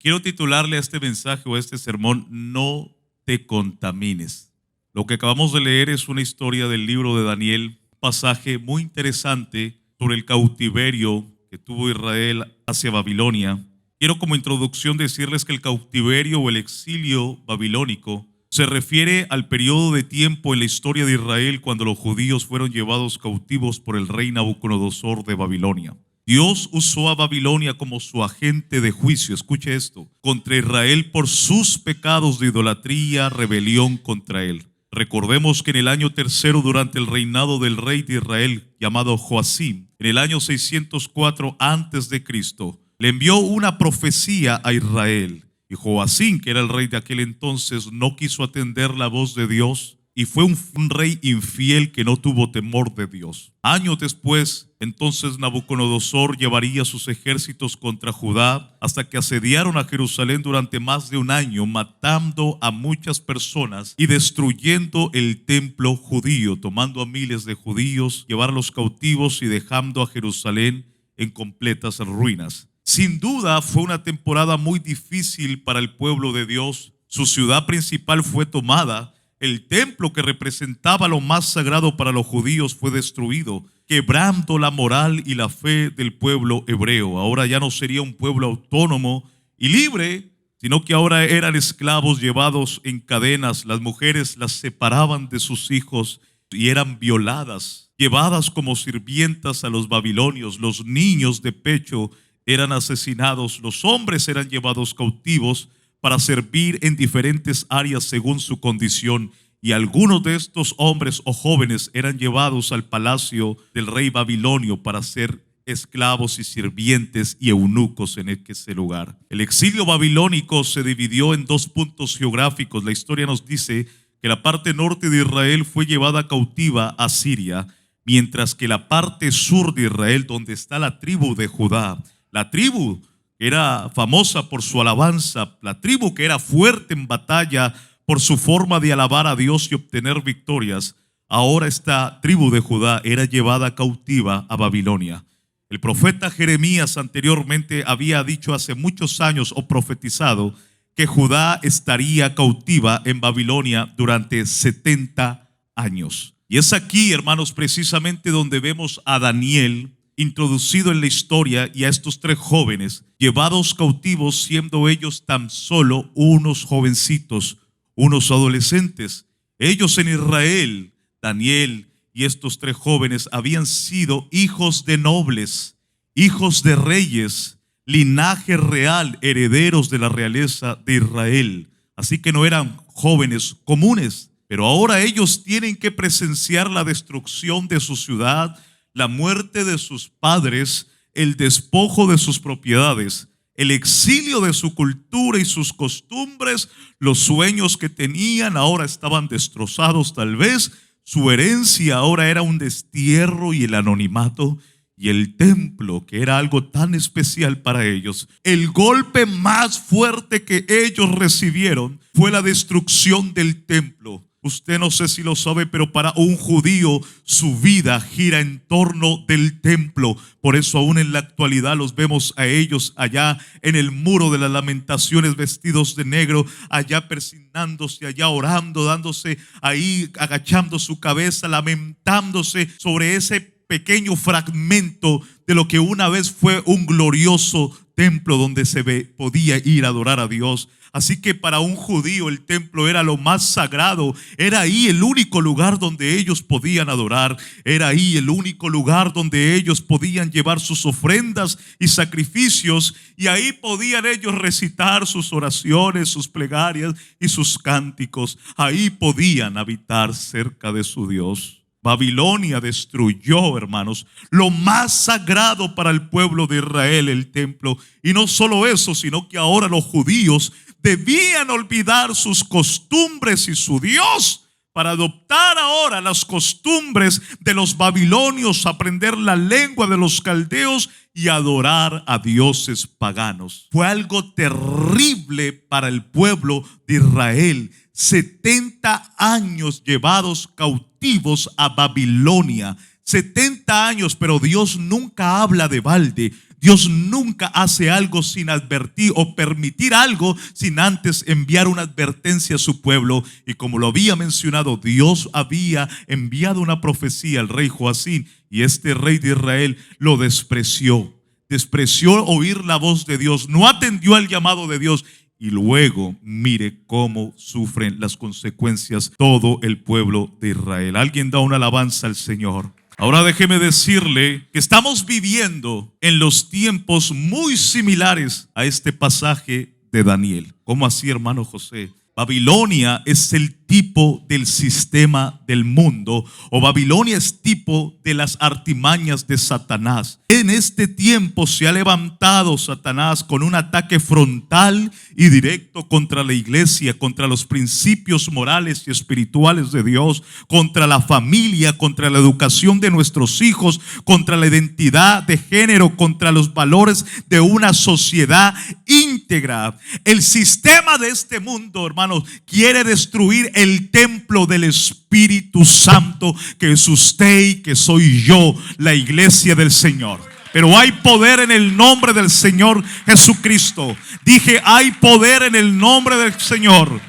Quiero titularle a este mensaje o a este sermón, No te contamines. Lo que acabamos de leer es una historia del libro de Daniel, un pasaje muy interesante sobre el cautiverio que tuvo Israel hacia Babilonia. Quiero como introducción decirles que el cautiverio o el exilio babilónico se refiere al periodo de tiempo en la historia de Israel cuando los judíos fueron llevados cautivos por el rey Nabucodonosor de Babilonia. Dios usó a Babilonia como su agente de juicio, escuche esto, contra Israel por sus pecados de idolatría, rebelión contra él. Recordemos que en el año tercero, durante el reinado del rey de Israel, llamado Joacim, en el año 604 antes de Cristo, le envió una profecía a Israel. Y Joacim, que era el rey de aquel entonces, no quiso atender la voz de Dios y fue un rey infiel que no tuvo temor de Dios. Años después, entonces Nabucodonosor llevaría sus ejércitos contra Judá hasta que asediaron a Jerusalén durante más de un año, matando a muchas personas y destruyendo el templo judío, tomando a miles de judíos, llevarlos cautivos y dejando a Jerusalén en completas ruinas. Sin duda fue una temporada muy difícil para el pueblo de Dios. Su ciudad principal fue tomada. El templo que representaba lo más sagrado para los judíos fue destruido, quebrando la moral y la fe del pueblo hebreo. Ahora ya no sería un pueblo autónomo y libre, sino que ahora eran esclavos llevados en cadenas. Las mujeres las separaban de sus hijos y eran violadas, llevadas como sirvientas a los babilonios. Los niños de pecho eran asesinados, los hombres eran llevados cautivos para servir en diferentes áreas según su condición, y algunos de estos hombres o jóvenes eran llevados al palacio del rey babilonio para ser esclavos y sirvientes y eunucos en ese lugar. El exilio babilónico se dividió en dos puntos geográficos. La historia nos dice que la parte norte de Israel fue llevada cautiva a Siria, mientras que la parte sur de Israel, donde está la tribu de Judá, la tribu que era famosa por su alabanza, la tribu que era fuerte en batalla por su forma de alabar a Dios y obtener victorias, ahora esta tribu de Judá era llevada cautiva a Babilonia. El profeta Jeremías anteriormente había dicho hace muchos años o profetizado que Judá estaría cautiva en Babilonia durante 70 años. Y es aquí, hermanos, precisamente donde vemos a Daniel introducido en la historia y a estos tres jóvenes llevados cautivos, siendo ellos tan solo unos jovencitos, unos adolescentes. Ellos en Israel, Daniel y estos tres jóvenes habían sido hijos de nobles, hijos de reyes, linaje real, herederos de la realeza de Israel. Así que no eran jóvenes comunes, pero ahora ellos tienen que presenciar la destrucción de su ciudad, la muerte de sus padres, el despojo de sus propiedades, el exilio de su cultura y sus costumbres. Los sueños que tenían ahora estaban destrozados tal vez. Su herencia ahora era un destierro y el anonimato. Y el templo, que era algo tan especial para ellos, el golpe más fuerte que ellos recibieron fue la destrucción del templo. Usted no sé si lo sabe, pero para un judío su vida gira en torno del templo. Por eso aún en la actualidad los vemos a ellos allá en el muro de las lamentaciones vestidos de negro, allá persignándose, allá orando, dándose ahí, agachando su cabeza, lamentándose sobre ese pequeño fragmento de lo que una vez fue un glorioso templo donde podía ir a adorar a Dios. Así que para un judío el templo era lo más sagrado, era ahí el único lugar donde ellos podían adorar, era ahí el único lugar donde ellos podían llevar sus ofrendas y sacrificios, y ahí podían ellos recitar sus oraciones, sus plegarias y sus cánticos. Ahí podían habitar cerca de su Dios. Babilonia destruyó, hermanos, lo más sagrado para el pueblo de Israel, el templo. Y no solo eso, sino que ahora los judíos debían olvidar sus costumbres y su Dios para adoptar ahora las costumbres de los babilonios, aprender la lengua de los caldeos y adorar a dioses paganos. Fue algo terrible para el pueblo de Israel. 70 años llevados cautivos a Babilonia. 70 años, pero Dios nunca habla de balde. Dios nunca hace algo sin advertir o permitir algo sin antes enviar una advertencia a su pueblo. Y como lo había mencionado, Dios había enviado una profecía al rey Joacim, y este rey de Israel lo despreció. Despreció oír la voz de Dios, no atendió al llamado de Dios. Y luego mire cómo sufren las consecuencias todo el pueblo de Israel. Alguien da una alabanza al Señor. Ahora déjeme decirle que estamos viviendo en los tiempos muy similares a este pasaje de Daniel. ¿Cómo así, hermano José? Babilonia es el tipo del sistema del mundo, o Babilonia es tipo de las artimañas de Satanás. En este tiempo se ha levantado Satanás con un ataque frontal y directo contra la iglesia, contra los principios morales y espirituales de Dios, contra la familia, contra la educación de nuestros hijos, contra la identidad de género, contra los valores de una sociedad íntegra. El sistema de este mundo, hermanos, quiere destruir el templo del Espíritu Santo, que es usted y que soy yo, la iglesia del Señor. Pero hay poder en el nombre del Señor Jesucristo. Dije, hay poder en el nombre del Señor.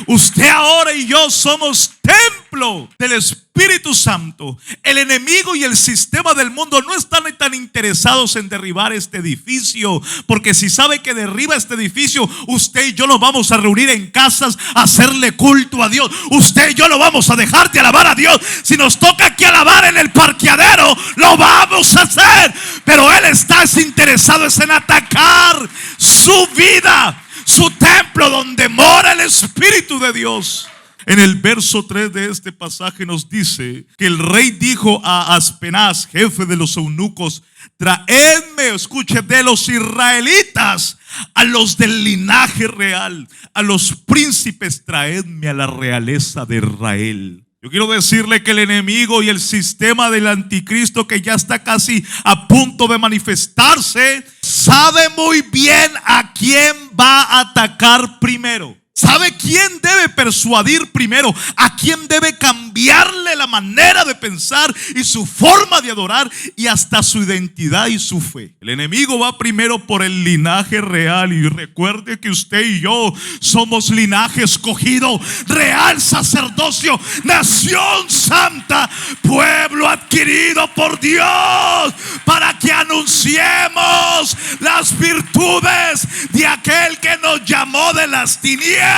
Usted ahora y yo somos templo del Espíritu Santo. El enemigo y el sistema del mundo no están tan interesados en derribar este edificio, porque si sabe que derriba este edificio, usted y yo nos vamos a reunir en casas a hacerle culto a Dios. Usted y yo no vamos a dejar de alabar a Dios. Si nos toca aquí alabar en el parqueadero, lo vamos a hacer. Pero Él está interesado en atacar su vida, su templo donde mora el Espíritu de Dios. En el verso 3 de este pasaje nos dice que el rey dijo a Aspenaz, jefe de los eunucos: traedme, escuche, de los israelitas a los del linaje real, a los príncipes, traedme a la realeza de Israel. Yo quiero decirle que el enemigo y el sistema del anticristo, que ya está casi a punto de manifestarse, sabe muy bien a quién va a atacar primero. ¿Sabe quién debe persuadir primero? ¿A quién debe cambiarle la manera de pensar y su forma de adorar y hasta su identidad y su fe? El enemigo va primero por el linaje real. Y recuerde que usted y yo somos linaje escogido, real sacerdocio, nación santa, pueblo adquirido por Dios, para que anunciemos las virtudes de aquel que nos llamó de las tinieblas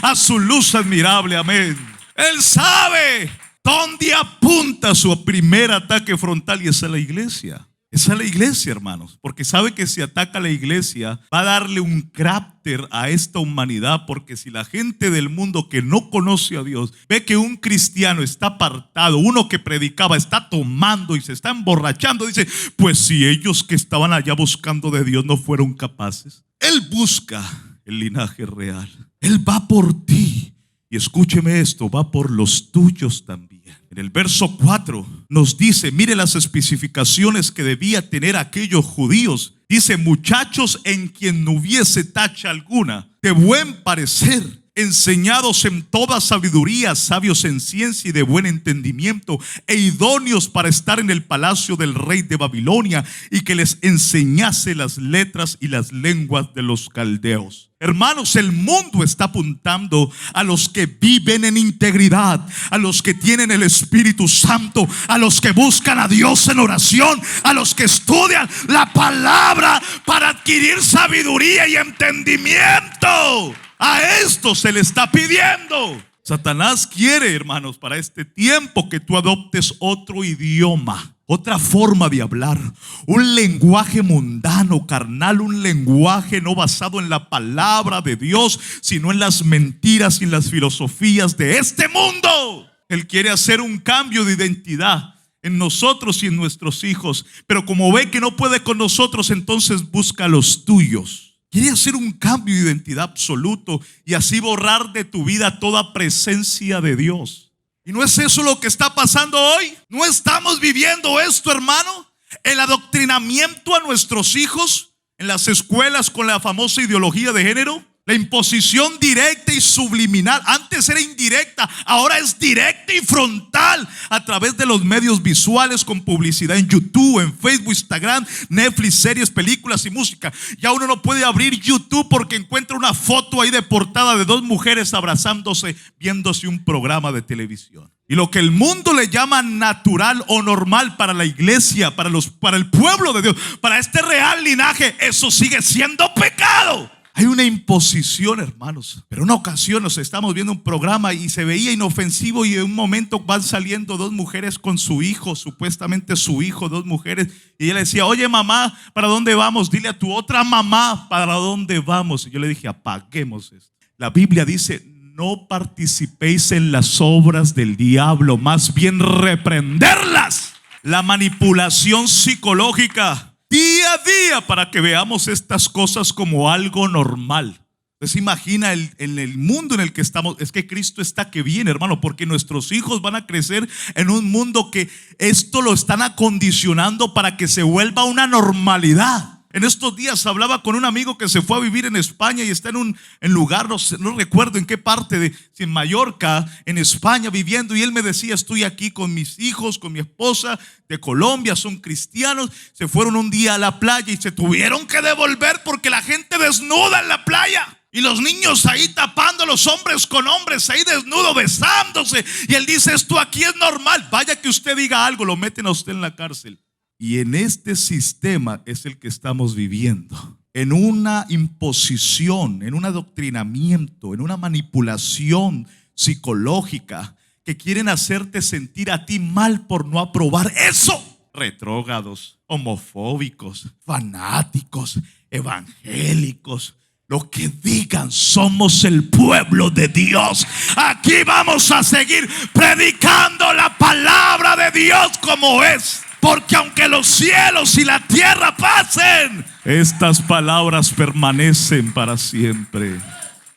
a su luz admirable. Amén. Él sabe dónde apunta su primer ataque frontal, y esa es la iglesia. Esa es la iglesia, hermanos, porque sabe que si ataca a la iglesia va a darle un carácter a esta humanidad. Porque si la gente del mundo que no conoce a Dios ve que un cristiano está apartado, uno que predicaba está tomando y se está emborrachando, dice: pues si ellos que estaban allá buscando de Dios no fueron capaces. Él busca el linaje real. Él va por ti. Y escúcheme esto, va por los tuyos también. En el verso 4 nos dice, mire las especificaciones que debía tener aquellos judíos. Dice: muchachos en quien no hubiese tacha alguna, de buen parecer, enseñados en toda sabiduría, sabios en ciencia y de buen entendimiento, e idóneos para estar en el palacio del rey de Babilonia, y que les enseñase las letras y las lenguas de los caldeos. Hermanos, el mundo está apuntando a los que viven en integridad, a los que tienen el Espíritu Santo, a los que buscan a Dios en oración, a los que estudian la palabra para adquirir sabiduría y entendimiento. A esto se le está pidiendo. Satanás quiere, hermanos, para este tiempo que tú adoptes otro idioma, otra forma de hablar, un lenguaje mundano, carnal, un lenguaje no basado en la palabra de Dios, sino en las mentiras y en las filosofías de este mundo. Él quiere hacer un cambio de identidad en nosotros y en nuestros hijos, pero como ve que no puede con nosotros, entonces busca los tuyos. Quiere hacer un cambio de identidad absoluto y así borrar de tu vida toda presencia de Dios. ¿Y no es eso lo que está pasando hoy? ¿No estamos viviendo esto, hermano? El adoctrinamiento a nuestros hijos en las escuelas con la famosa ideología de género. La imposición directa y subliminal. Antes era indirecta, ahora es directa y frontal a través de los medios visuales, con publicidad en YouTube, en Facebook, Instagram, Netflix, series, películas y música. Ya uno no puede abrir YouTube porque encuentra una foto ahí de portada de dos mujeres abrazándose, viéndose un programa de televisión. Y lo que el mundo le llama natural o normal para la iglesia, para el pueblo de Dios, para este real linaje, eso sigue siendo pecado. Hay una imposición, hermanos. Pero en una ocasión nos estamos viendo un programa y se veía inofensivo, y en un momento van saliendo dos mujeres con su hijo, supuestamente su hijo, dos mujeres, y ella le decía: oye mamá, ¿para dónde vamos? Dile a tu otra mamá para dónde vamos. Y yo le dije: apaguemos esto. La Biblia dice: no participéis en las obras del diablo, más bien reprenderlas. La manipulación psicológica día a día, para que veamos estas cosas como algo normal. Entonces imagina en el mundo en el que estamos. Es que Cristo está que viene, hermano, porque nuestros hijos van a crecer en un mundo que esto lo están acondicionando para que se vuelva una normalidad. En estos días hablaba con un amigo que se fue a vivir en España y está en un lugar, no recuerdo en qué parte en Mallorca, en España, viviendo. Y él me decía: estoy aquí con mis hijos, con mi esposa de Colombia, son cristianos. Se fueron un día a la playa y se tuvieron que devolver porque la gente desnuda en la playa. Y los niños ahí tapando a los hombres con hombres, ahí desnudos, besándose. Y él dice: esto aquí es normal. Vaya que usted diga algo, lo meten a usted en la cárcel. Y en este sistema es el que estamos viviendo, en una imposición, en un adoctrinamiento, en una manipulación psicológica que quieren hacerte sentir a ti mal por no aprobar eso. Retrógrados, homofóbicos, fanáticos, evangélicos, lo que digan, somos el pueblo de Dios. Aquí vamos a seguir predicando la palabra de Dios como es. Porque aunque los cielos y la tierra pasen, estas palabras permanecen para siempre.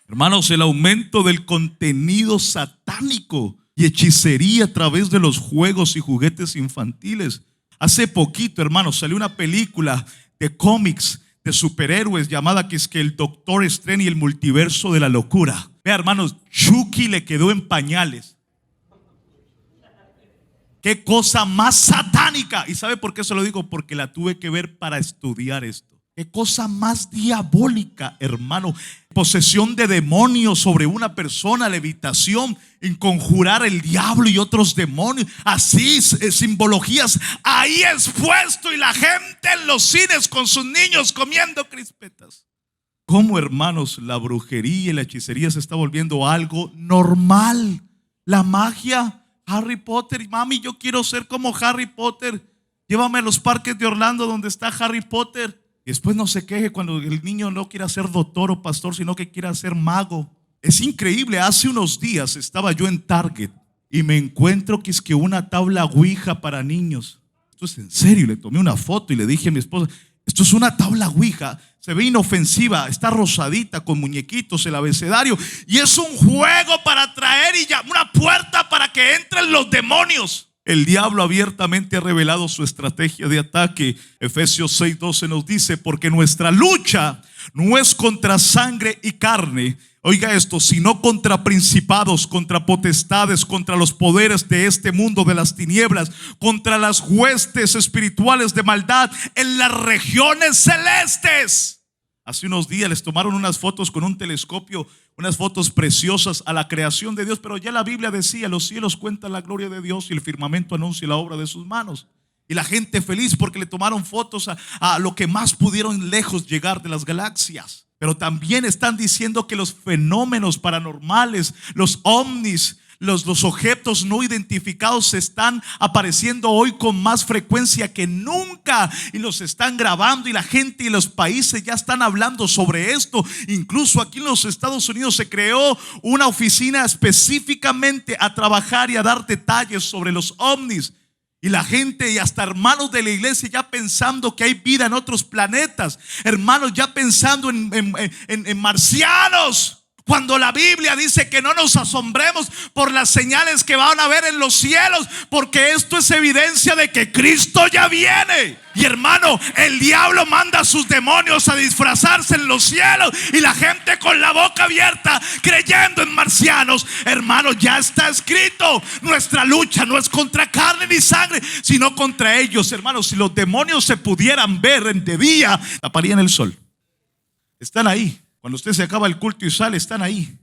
Hermanos, el aumento del contenido satánico y hechicería a través de los juegos y juguetes infantiles. Hace poquito, hermanos, salió una película de cómics de superhéroes llamada que es que el Doctor Strange y el multiverso de la locura. Vea, hermanos, Chucky le quedó en pañales. Qué cosa más satánica. ¿Y sabe por qué se lo digo? Porque la tuve que ver para estudiar esto. Qué cosa más diabólica, hermano. Posesión de demonios sobre una persona, levitación, en conjurar el diablo y otros demonios. Así, simbologías ahí expuesto, y la gente en los cines con sus niños comiendo crispetas. ¿Cómo, hermanos, la brujería y la hechicería se está volviendo algo normal? La magia. Harry Potter, mami, yo quiero ser como Harry Potter. Llévame a los parques de Orlando donde está Harry Potter. Y después no se queje cuando el niño no quiera ser doctor o pastor, sino que quiera ser mago. Es increíble. Hace unos días estaba yo en Target y me encuentro que es que una tabla Ouija para niños. Esto es en serio. Le tomé una foto y le dije a mi esposa: esto es una tabla Ouija. Se ve inofensiva, está rosadita con muñequitos, el abecedario, y es un juego para atraer y ya una puerta para que entren los demonios. El diablo abiertamente ha revelado su estrategia de ataque. Efesios 6:12 nos dice: porque nuestra lucha no es contra sangre y carne, oiga esto, sino contra principados, contra potestades, contra los poderes de este mundo de las tinieblas, contra las huestes espirituales de maldad en las regiones celestes. Hace unos días les tomaron unas fotos con un telescopio, unas fotos preciosas a la creación de Dios. Pero ya la Biblia decía: los cielos cuentan la gloria de Dios y el firmamento anuncia la obra de sus manos. Y la gente feliz porque le tomaron fotos a lo que más pudieron lejos llegar de las galaxias. Pero también están diciendo que los fenómenos paranormales, los ovnis, los objetos no identificados están apareciendo hoy con más frecuencia que nunca, y los están grabando, y la gente y los países ya están hablando sobre esto. Incluso aquí en los Estados Unidos se creó una oficina específicamente a trabajar y a dar detalles sobre los ovnis. Y la gente y hasta hermanos de la iglesia ya pensando que hay vida en otros planetas, hermanos ya pensando en marcianos. Cuando la Biblia dice que no nos asombremos por las señales que van a ver en los cielos, porque esto es evidencia de que Cristo ya viene. Y hermano, el diablo manda a sus demonios a disfrazarse en los cielos, y la gente con la boca abierta creyendo en marcianos. Hermano, ya está escrito: nuestra lucha no es contra carne ni sangre, sino contra ellos. Hermano, si los demonios se pudieran ver de día, taparían el sol. Están ahí. Cuando usted se acaba el culto y sale, están ahí.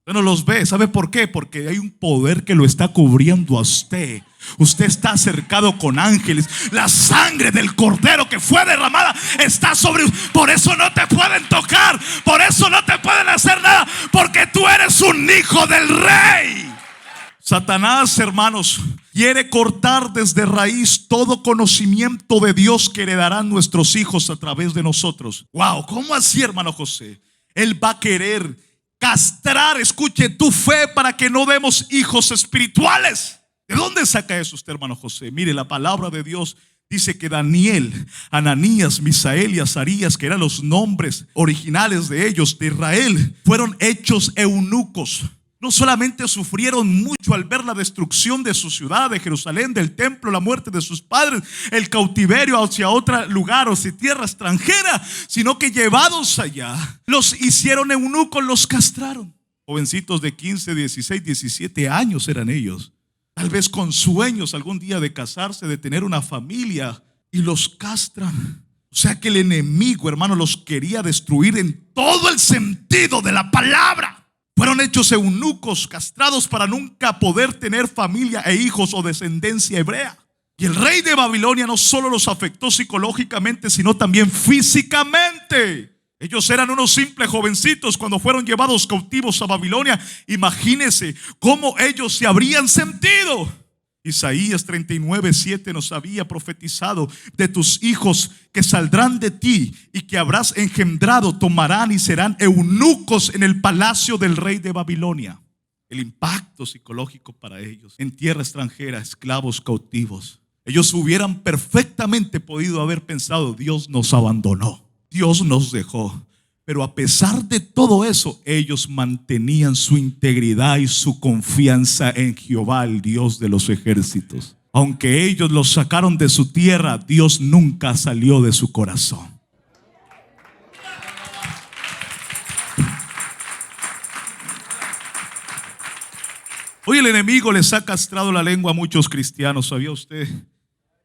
Usted no los ve. ¿Sabe por qué? Porque hay un poder que lo está cubriendo a usted. Usted está cercado con ángeles. La sangre del cordero que fue derramada está sobre usted. Por eso no te pueden tocar. Por eso no te pueden hacer nada. Porque tú eres un hijo del rey. Satanás, hermanos, quiere cortar desde raíz todo conocimiento de Dios que heredarán nuestros hijos a través de nosotros. Wow, ¿cómo así, hermano José? Él va a querer castrar, escuche, tu fe para que no demos hijos espirituales. ¿De dónde saca eso usted, hermano José? Mire, la palabra de Dios dice que Daniel, Ananías, Misael y Azarías, que eran los nombres originales de ellos, de Israel, fueron hechos eunucos. No solamente sufrieron mucho al ver la destrucción de su ciudad, de Jerusalén, del templo, la muerte de sus padres, el cautiverio hacia otro lugar o hacia tierra extranjera, sino que llevados allá, los hicieron eunucos, los castraron. Jovencitos de 15, 16, 17 años eran ellos, tal vez con sueños algún día de casarse, de tener una familia, y los castran. O sea que el enemigo, hermano, los quería destruir en todo el sentido de la palabra. Fueron hechos eunucos, castrados para nunca poder tener familia e hijos o descendencia hebrea. Y el rey de Babilonia no solo los afectó psicológicamente, sino también físicamente. Ellos eran unos simples jovencitos cuando fueron llevados cautivos a Babilonia. Imagínense cómo ellos se habrían sentido. Isaías 39:7 nos había profetizado: de tus hijos que saldrán de ti y que habrás engendrado, tomarán y serán eunucos en el palacio del rey de Babilonia. El impacto psicológico para ellos en tierra extranjera, esclavos cautivos. Ellos hubieran perfectamente podido haber pensado: Dios nos abandonó, Dios nos dejó. Pero a pesar de todo eso, ellos mantenían su integridad y su confianza en Jehová, el Dios de los ejércitos. Aunque ellos los sacaron de su tierra, Dios nunca salió de su corazón. Hoy el enemigo les ha castrado la lengua a muchos cristianos. ¿Sabía usted?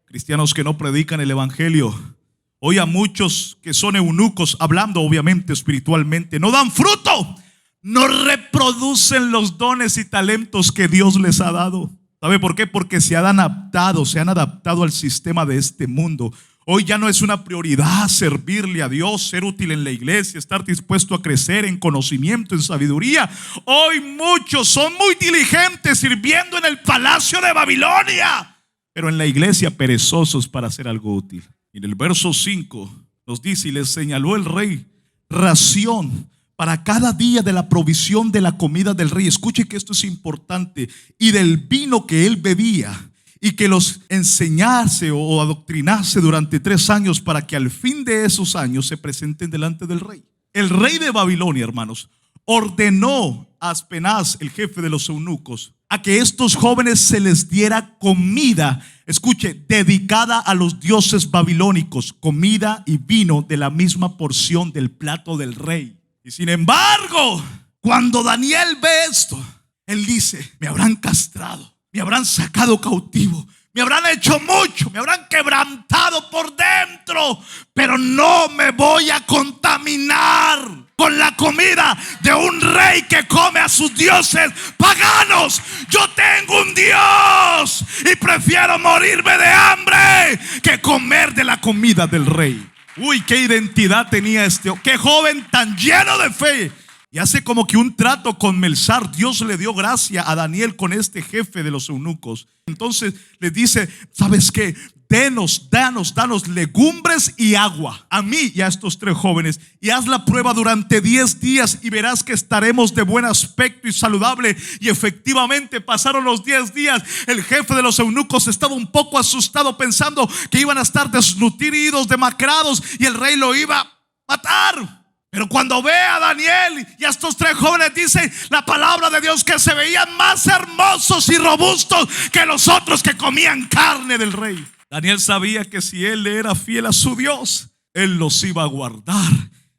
Cristianos que no predican el evangelio. Hoy a muchos que son eunucos, hablando obviamente espiritualmente, no dan fruto, no reproducen los dones y talentos que Dios les ha dado. ¿Sabe por qué? Porque se han adaptado al sistema de este mundo. Hoy ya no es una prioridad servirle a Dios, ser útil en la iglesia, estar dispuesto a crecer en conocimiento, en sabiduría. Hoy muchos son muy diligentes sirviendo en el palacio de Babilonia, pero en la iglesia perezosos para hacer algo útil. En el verso 5 nos dice: y les señaló el rey ración para cada día de la provisión de la comida del rey. Escuche que esto es importante. Y del vino que él bebía, y que los enseñase o adoctrinase durante 3 años, para que al fin de esos años se presenten delante del rey. El rey de Babilonia, hermanos, ordenó a Aspenaz, el jefe de los eunucos, a que estos jóvenes se les diera comida, escuche, dedicada a los dioses babilónicos, comida y vino de la misma porción del plato del rey. Y sin embargo, cuando Daniel ve esto, él dice: me habrán castrado, me habrán sacado cautivo, me habrán hecho mucho, me habrán quebrantado por dentro, pero no me voy a contaminar con la comida de un rey que come a sus dioses paganos. Yo tengo un Dios y prefiero morirme de hambre que comer de la comida del rey. Uy, qué identidad tenía qué joven tan lleno de fe. Y hace como que un trato con Melzar. Dios le dio gracia a Daniel con este jefe de los eunucos. Entonces le dice: ¿sabes qué? Danos legumbres y agua a mí y a estos 3 jóvenes, y haz la prueba durante 10 días y verás que estaremos de buen aspecto y saludable. Y efectivamente pasaron los 10 días. El jefe de los eunucos estaba un poco asustado, pensando que iban a estar desnutridos, demacrados, y el rey lo iba a matar. Pero cuando ve a Daniel y a estos tres jóvenes, dice la palabra de Dios que se veían más hermosos y robustos que los otros que comían carne del rey. Daniel sabía que si él le era fiel a su Dios, él los iba a guardar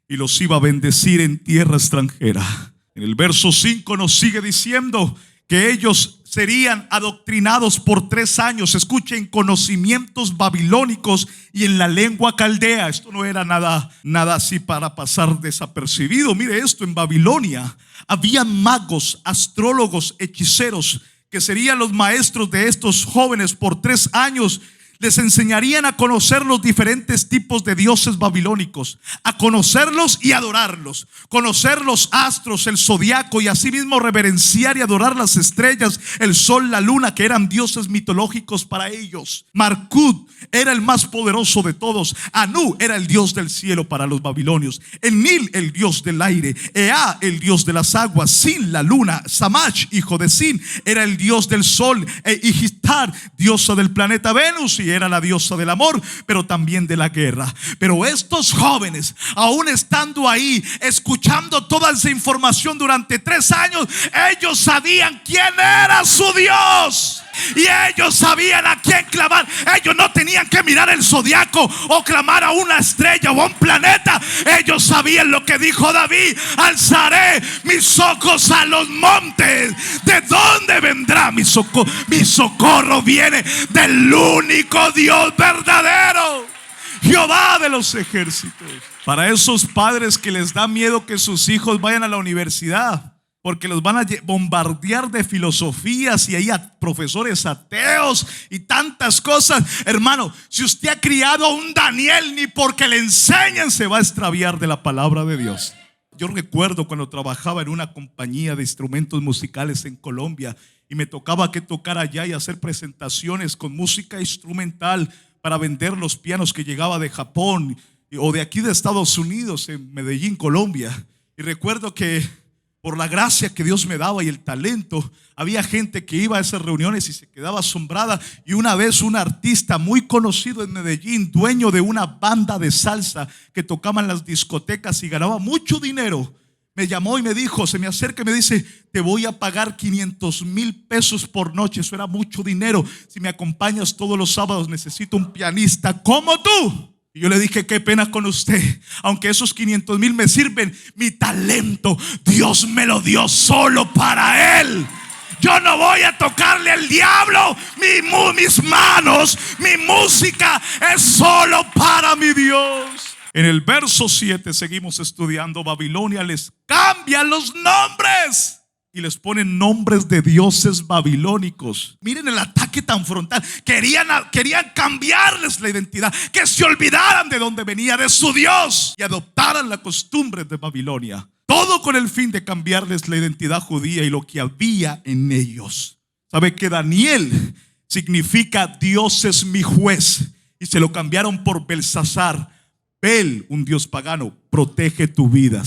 y los iba a bendecir en tierra extranjera. En el verso 5 nos sigue diciendo que ellos serían adoctrinados por 3 años. Escuchen, conocimientos babilónicos y en la lengua caldea. Esto no era nada así para pasar desapercibido. Mire esto, en Babilonia habían magos, astrólogos, hechiceros que serían los maestros de estos jóvenes por 3 años. Les enseñarían a conocer los diferentes tipos de dioses babilónicos, a conocerlos y adorarlos, conocer los astros, el zodiaco, y asimismo reverenciar y adorar las estrellas, el sol, la luna, que eran dioses mitológicos para ellos. Marduk era el más poderoso de todos. Anu era el dios del cielo para los babilonios. Enlil, el dios del aire. Ea, el dios de las aguas. Sin, la luna. Samach, hijo de Sin, era el dios del sol. Ishtar, diosa del planeta Venus, y era la diosa del amor, pero también de la guerra. Pero estos jóvenes, aún estando ahí, escuchando toda esa información durante 3 años, ellos sabían quién era su Dios. Y ellos sabían a quién clamar. Ellos no tenían que mirar el zodiaco o clamar a una estrella o a un planeta. Ellos sabían lo que dijo David: alzaré mis ojos a los montes. ¿De dónde vendrá mi socorro? Mi socorro viene del único Dios verdadero, Jehová de los ejércitos. Para esos padres que les da miedo que sus hijos vayan a la universidad, porque los van a bombardear de filosofías y ahí a profesores ateos y tantas cosas. Hermano, si usted ha criado a un Daniel, ni porque le enseñen se va a extraviar de la palabra de Dios. Yo recuerdo cuando trabajaba en una compañía de instrumentos musicales en Colombia y me tocaba que tocar allá y hacer presentaciones con música instrumental para vender los pianos que llegaba de Japón o de aquí de Estados Unidos, en Medellín, Colombia. Y recuerdo que por la gracia que Dios me daba y el talento, había gente que iba a esas reuniones y se quedaba asombrada. Y una vez un artista muy conocido en Medellín, dueño de una banda de salsa que tocaba en las discotecas y ganaba mucho dinero, me llamó y me dijo, se me acerca y me dice: te voy a pagar 500,000 pesos por noche. Eso era mucho dinero. Si me acompañas todos los sábados, necesito un pianista como tú. Y yo le dije: qué pena con usted, aunque esos 500,000 me sirven, mi talento Dios me lo dio solo para Él. Yo no voy a tocarle al diablo. Mis manos, mi música es solo para mi Dios. En el verso 7 seguimos estudiando. Babilonia les cambia los nombres y les ponen nombres de dioses babilónicos. Miren el ataque tan frontal. Querían cambiarles la identidad, que se olvidaran de dónde venía, de su Dios, y adoptaran la costumbre de Babilonia. Todo con el fin de cambiarles la identidad judía y lo que había en ellos. ¿Sabe que Daniel significa Dios es mi juez? Y se lo cambiaron por Belsasar. Bel, un dios pagano, protege tu vida.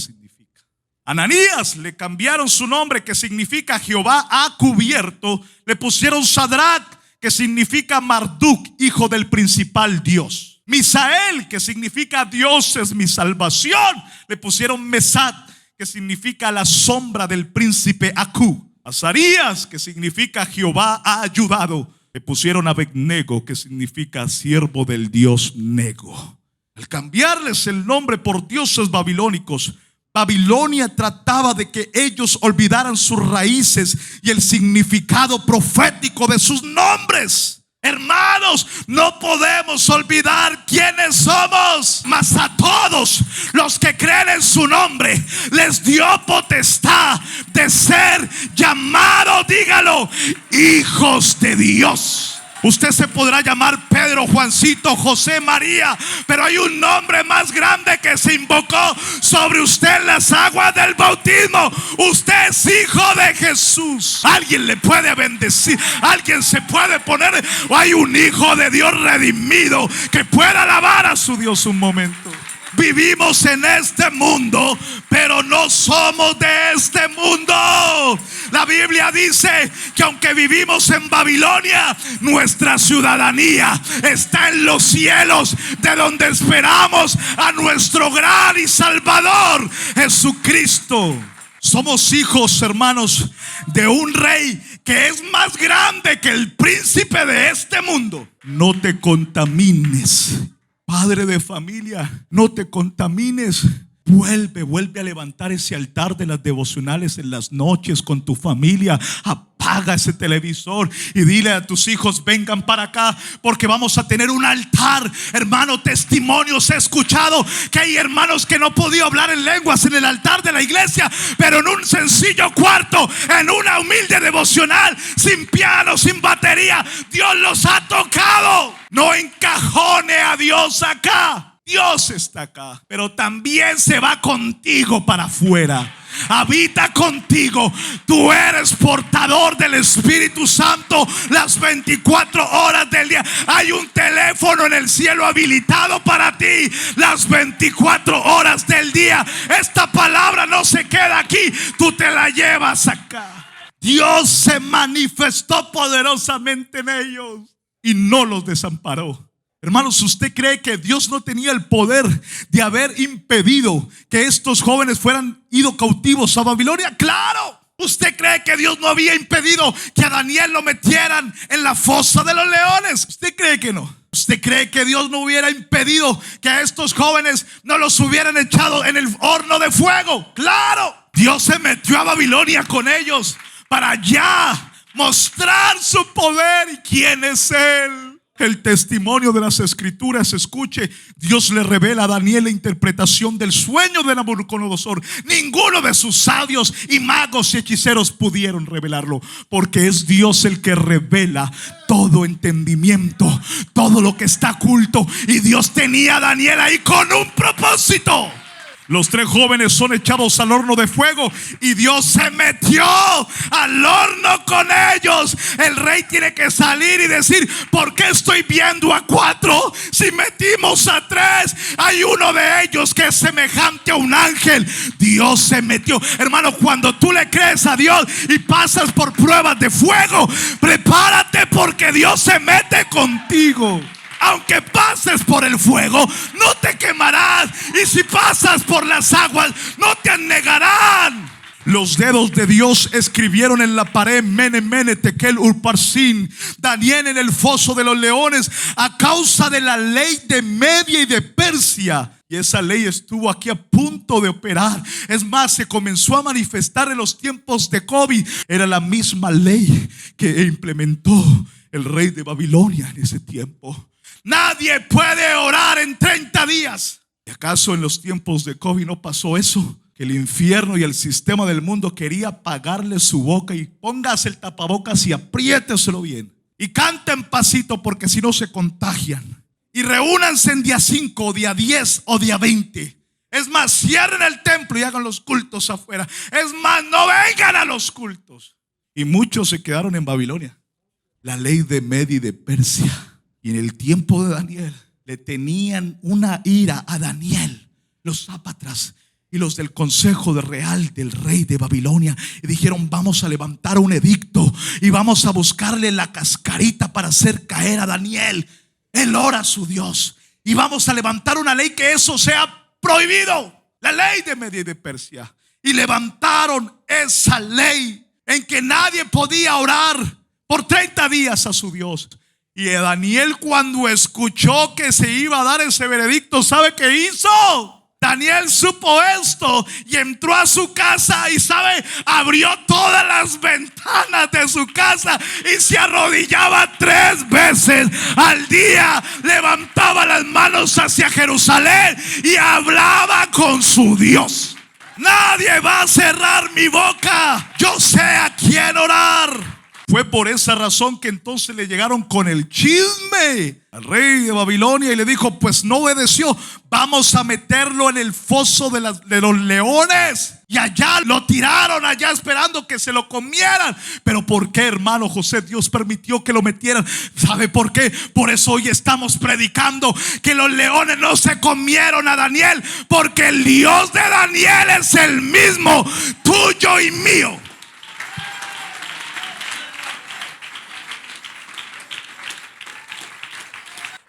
Ananías le cambiaron su nombre, que significa Jehová ha cubierto. Le pusieron Sadrach, que significa Marduk, hijo del principal Dios. Misael, que significa Dios es mi salvación, le pusieron Mesach, que significa la sombra del príncipe Acú. Azarías, que significa Jehová ha ayudado, le pusieron Abednego, que significa siervo del Dios Nego. Al cambiarles el nombre por dioses babilónicos, Babilonia trataba de que ellos olvidaran sus raíces y el significado profético de sus nombres. Hermanos, no podemos olvidar quiénes somos, mas a todos los que creen en su nombre les dio potestad de ser llamados, dígalo, hijos de Dios. Usted se podrá llamar Pedro, Juancito, José, María, pero hay un nombre más grande que se invocó sobre usted en las aguas del bautismo. Usted es hijo de Jesús. Alguien le puede bendecir, alguien se puede poner, o hay un hijo de Dios redimido que pueda alabar a su Dios un momento. Vivimos en este mundo, pero no somos de este mundo. La Biblia dice que aunque vivimos en Babilonia, nuestra ciudadanía está en los cielos, de donde esperamos a nuestro gran y Salvador Jesucristo. Somos hijos, hermanos, de un rey que es más grande que el príncipe de este mundo. No te contamines, padre de familia, no te contamines. Vuelve a levantar ese altar de las devocionales en las noches con tu familia. Apaga ese televisor y dile a tus hijos: vengan para acá, porque vamos a tener un altar. Hermano, testimonios he escuchado que hay hermanos que no han podido hablar en lenguas en el altar de la iglesia, pero en un sencillo cuarto, en una humilde devocional, sin piano, sin batería, Dios los ha tocado. No encajone a Dios acá. Dios está acá, pero también se va contigo para afuera. Habita contigo. Tú eres portador del Espíritu Santo las 24 horas del día. Hay un teléfono en el cielo habilitado para ti las 24 horas del día. Esta palabra no se queda aquí, tú te la llevas acá. Dios se manifestó poderosamente en ellos y no los desamparó. Hermanos, ¿usted cree que Dios no tenía el poder de haber impedido que estos jóvenes fueran ido cautivos a Babilonia? ¡Claro! ¿Usted cree que Dios no había impedido que a Daniel lo metieran en la fosa de los leones? ¿Usted cree que no? ¿Usted cree que Dios no hubiera impedido que a estos jóvenes no los hubieran echado en el horno de fuego? ¡Claro! Dios se metió a Babilonia con ellos para ya mostrar su poder y quién es Él. El testimonio de las escrituras, escuche, Dios le revela a Daniel la interpretación del sueño de Nabucodonosor. Ninguno de sus sabios y magos y hechiceros pudieron revelarlo, porque es Dios el que revela todo entendimiento, todo lo que está oculto. Y Dios tenía a Daniel ahí con un propósito. Los tres jóvenes son echados al horno de fuego y Dios se metió al horno con ellos. El rey tiene que salir y decir: ¿por qué estoy viendo a 4 si metimos a 3? Hay uno de ellos que es semejante a un ángel. Dios se metió. Hermano, cuando tú le crees a Dios y pasas por pruebas de fuego, prepárate, porque Dios se mete contigo. Aunque pases por el fuego, no te quemarás. Y si pasas por las aguas, no te anegarán. Los dedos de Dios escribieron en la pared: Mene, Mene, Tekel, Upharsin. Daniel en el foso de los leones, a causa de la ley de Media y de Persia. Y esa ley estuvo aquí a punto de operar. Es más, se comenzó a manifestar en los tiempos de COVID. Era la misma ley que implementó el rey de Babilonia en ese tiempo. Nadie puede orar en 30 días. ¿Y acaso en los tiempos de COVID no pasó eso? Que el infierno y el sistema del mundo quería apagarle su boca. Y póngase el tapabocas y apriéteselo bien. Y canten pasito, porque si no se contagian. Y reúnanse en día 5, día 10 o día 20. Es más, cierren el templo y hagan los cultos afuera. Es más, no vengan a los cultos. Y muchos se quedaron en Babilonia. La ley de Media y de Persia. Y en el tiempo de Daniel le tenían una ira a Daniel, los sátrapas y los del consejo real del rey de Babilonia. Y dijeron: vamos a levantar un edicto y vamos a buscarle la cascarita para hacer caer a Daniel. Él ora a su Dios. Y vamos a levantar una ley que eso sea prohibido. La ley de Media y de Persia. Y levantaron esa ley en que nadie podía orar por 30 días a su Dios. Y Daniel, cuando escuchó que se iba a dar ese veredicto, ¿sabe qué hizo? Daniel supo esto y entró a su casa y, ¿sabe? Abrió todas las ventanas de su casa y se arrodillaba 3 veces al día. Levantaba las manos hacia Jerusalén y hablaba con su Dios. Nadie va a cerrar mi boca. Yo sé a quién orar. Fue por esa razón que entonces le llegaron con el chisme al rey de Babilonia y le dijo: pues no obedeció, vamos a meterlo en el foso de los leones. Y allá lo tiraron, allá esperando que se lo comieran. Pero ¿por qué, hermano José, Dios permitió que lo metieran? ¿Sabe por qué? Por eso hoy estamos predicando que los leones no se comieron a Daniel, porque el Dios de Daniel es el mismo tuyo y mío.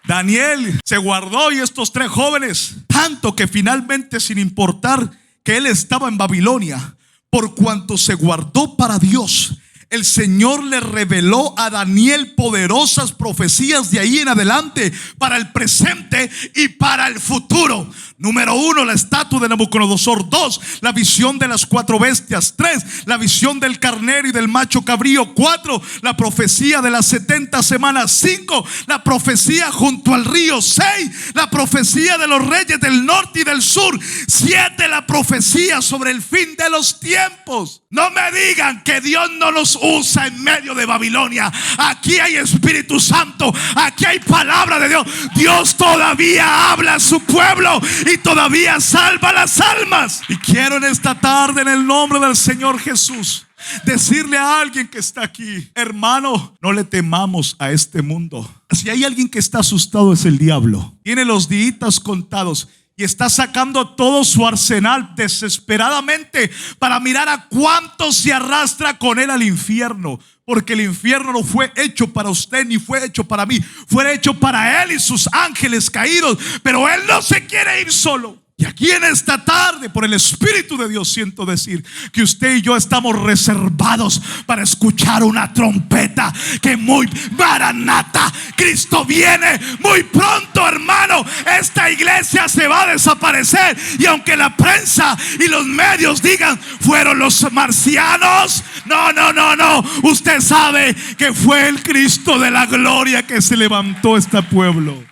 Daniel se guardó, y estos 3 jóvenes, tanto que finalmente, sin importar que él estaba en Babilonia, por cuanto se guardó para Dios, el Señor le reveló a Daniel poderosas profecías de ahí en adelante para el presente y para el futuro. Número 1, la estatua de Nabucodonosor. 2, la visión de las 4 bestias. 3, la visión del carnero y del macho cabrío. 4, la profecía de las 70 semanas. 5, la profecía junto al río. 6, la profecía de los reyes del norte y del sur. 7, la profecía sobre el fin de los tiempos. No me digan que Dios no los usa en medio de Babilonia. Aquí hay Espíritu Santo, aquí hay palabra de Dios. Dios todavía habla a su pueblo y todavía salva las almas. Y quiero en esta tarde, en el nombre del Señor Jesús, decirle a alguien que está aquí: hermano, no le temamos a este mundo. Si hay alguien que está asustado, es el diablo. Tiene los días contados y está sacando todo su arsenal desesperadamente para mirar a cuántos se arrastra con él al infierno. Porque el infierno no fue hecho para usted ni fue hecho para mí. Fue hecho para él y sus ángeles caídos. Pero él no se quiere ir solo. Y aquí en esta tarde, por el Espíritu de Dios, siento decir que usted y yo estamos reservados para escuchar una trompeta que muy Maranata, Cristo viene muy pronto, hermano. Esta iglesia se va a desaparecer. Y aunque la prensa y los medios digan fueron los marcianos, no. Usted sabe que fue el Cristo de la gloria que se levantó este pueblo.